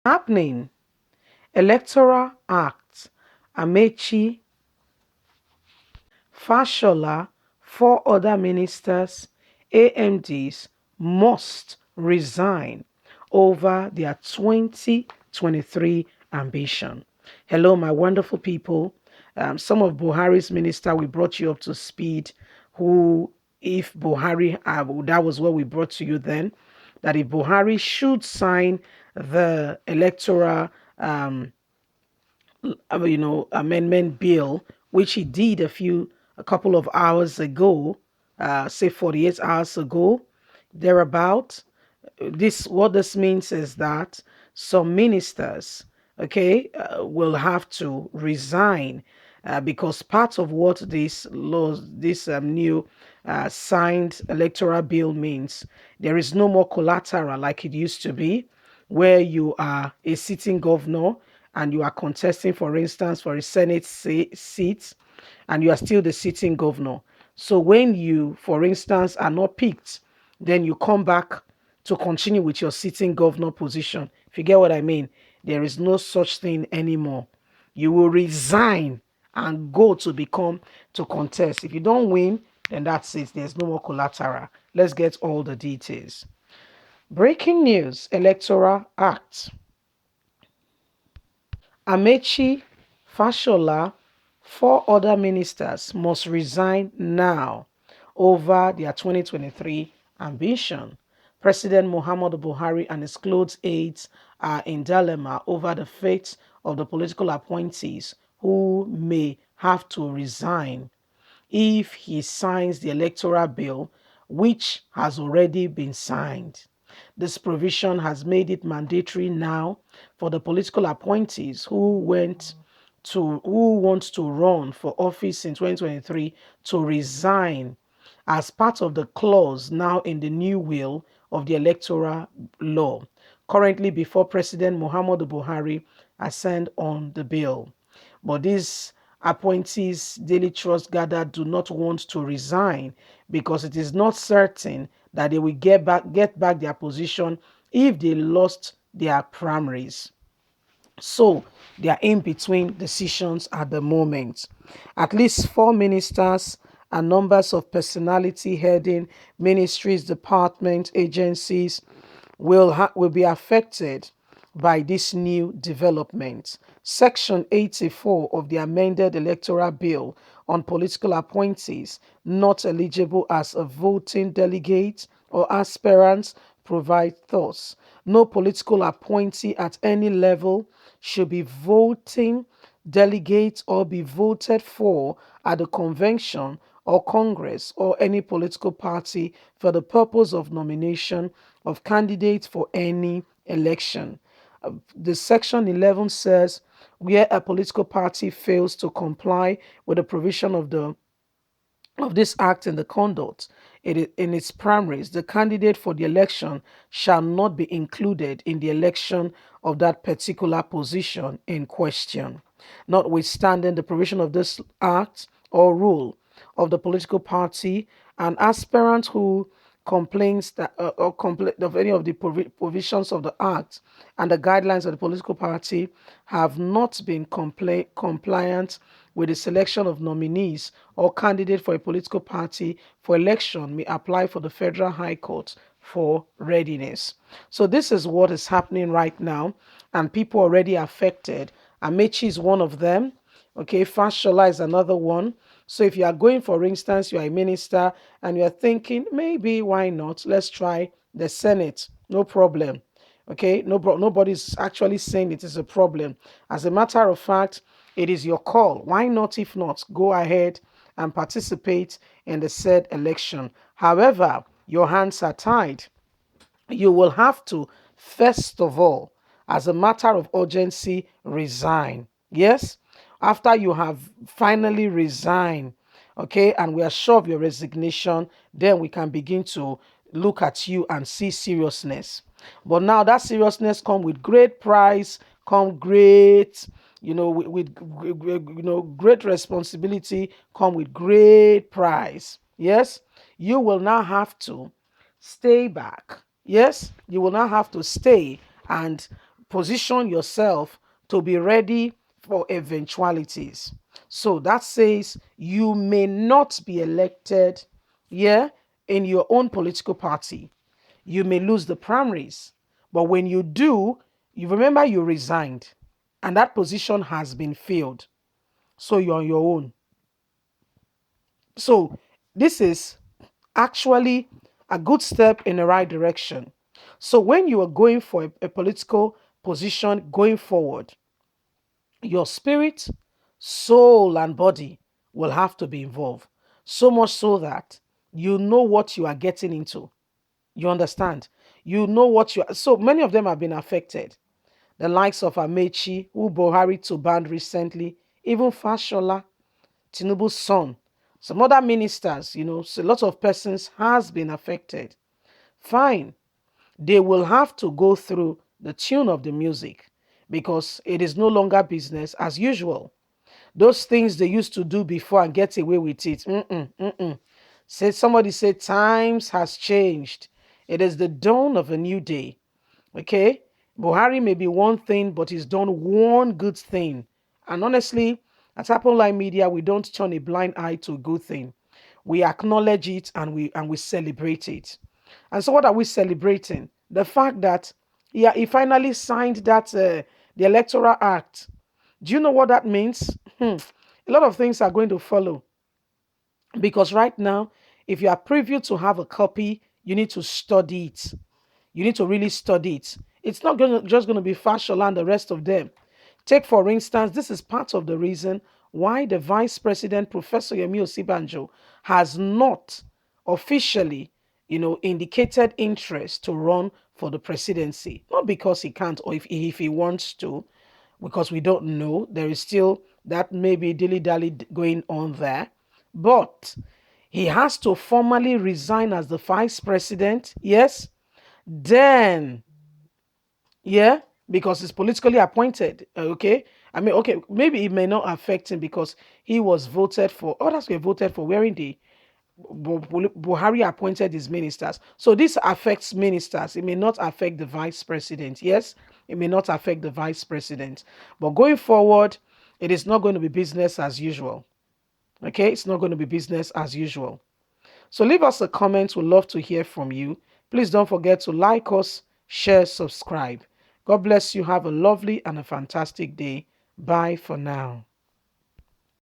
Happening. Electoral Act. Amaechi, Fashola, four other ministers, AMDs, must resign over their 2023 ambition. Hello, my wonderful people. Some of Buhari's minister, we brought you up to speed. Who, if Buhari, that was what we brought to you then, that if Buhari should sign the electoral amendment bill, which he did a couple of hours ago, say 48 hours ago, thereabout. What this means is that some ministers, okay, will have to resign because part of what this law, this new signed electoral bill means, there is no more collateral like it used to be, where you are a sitting governor and you are contesting, for instance, for a Senate seat, and you are still the sitting governor. So when you, for instance, are not picked, then you come back to continue with your sitting governor position. If you get what I mean, there is no such thing anymore. You will resign and go to contest. If you don't win, then that's it. There's no more collateral. Let's get all the details. Breaking news, Electoral Act. Amaechi, Fashola, four other ministers must resign now over their 2023 ambition. President Muhammadu Buhari and his close aides are in dilemma over the fate of the political appointees who may have to resign if he signs the electoral bill, which has already been signed. This provision has made it mandatory now for the political appointees who want to run for office in 2023 to resign as part of the clause now in the new will of the electoral law, currently before President Muhammadu Buhari assent on the bill. But these appointees Daily Trust gathered do not want to resign because it is not certain that they will get back their position if they lost their primaries. So they are in between decisions at the moment. At least four ministers and numbers of personality heading ministries, departments, agencies will be affected by this new development. Section 84 of the amended electoral bill on political appointees not eligible as a voting delegate or aspirants provide thus. No political appointee at any level should be voting delegate or be voted for at the convention or congress or any political party for the purpose of nomination of candidates for any election. The section 11 says where a political party fails to comply with the provision of this act in the conduct in its primaries, the candidate for the election shall not be included in the election of that particular position in question. Notwithstanding the provision of this act or rule of the political party, an aspirant who complains that or complain of any of the provisions of the act and the guidelines of the political party have not been compliant with the selection of nominees or candidate for a political party for election may apply for the Federal High Court for readiness. So this is what is happening right now, and people already affected. Amaechi is one of them. Okay, Fashola is another one. So if you are going, for instance, you are a minister and you are thinking, maybe why not? Let's try the Senate. No problem. Okay, nobody's actually saying it is a problem. As a matter of fact, it is your call. Why not? If not, go ahead and participate in the said election. However, your hands are tied. You will have to, first of all, as a matter of urgency, resign. Yes? After you have finally resigned, okay, and we are sure of your resignation, then we can begin to look at you and see seriousness. But now that seriousness come with great price, come great, with great responsibility, come with great price. Yes, you will now have to stay back. Yes, you will now have to stay and position yourself to be ready for eventualities. So that says you may not be elected, yeah, in your own political party. You may lose the primaries. But when you do, you remember you resigned and that position has been filled. So you're on your own. So this is actually a good step in the right direction. So when you are going for a political position going forward, your spirit, soul, and body will have to be involved. So much so that you know what you are getting into. You understand? You know what you are. So many of them have been affected. The likes of Amaechi, who Buhari to banned recently, even Fashola, Tinubu's son, some other ministers, so a lot of persons has been affected. Fine. They will have to go through the tune of the music because it is no longer business as usual. Those things they used to do before and get away with it. Somebody said times has changed. It is the dawn of a new day. Okay? Buhari may be one thing, but he's done one good thing. And honestly, at Apple Line Media, we don't turn a blind eye to a good thing. We acknowledge it and we celebrate it. And so, what are we celebrating? The fact that he finally signed that the Electoral Act. Do you know what that means? A lot of things are going to follow because right now, if you are privy to have a copy, you need to study it. You need to really study it. It's not just going to be Fashola and the rest of them. Take, for instance, this is part of the reason why the Vice President, Professor Yemi Osibanjo, has not officially, indicated interest to run for the presidency. Not because he can't or if he wants to, because we don't know. There is still that maybe dilly-dally going on there. But he has to formally resign as the vice president, yes, then, yeah, because he's politically appointed. Okay. I mean, okay, maybe it may not affect him because he was voted for, others were voted for wearing the Buhari appointed his ministers. So this affects ministers. It may not affect the vice president. Yes, it may not affect the vice president. But going forward, it is not going to be business as usual. Okay, it's not going to be business as usual. So leave us a comment. We'd love to hear from you. Please don't forget to like us, share, subscribe. God bless you. Have a lovely and a fantastic day. Bye for now.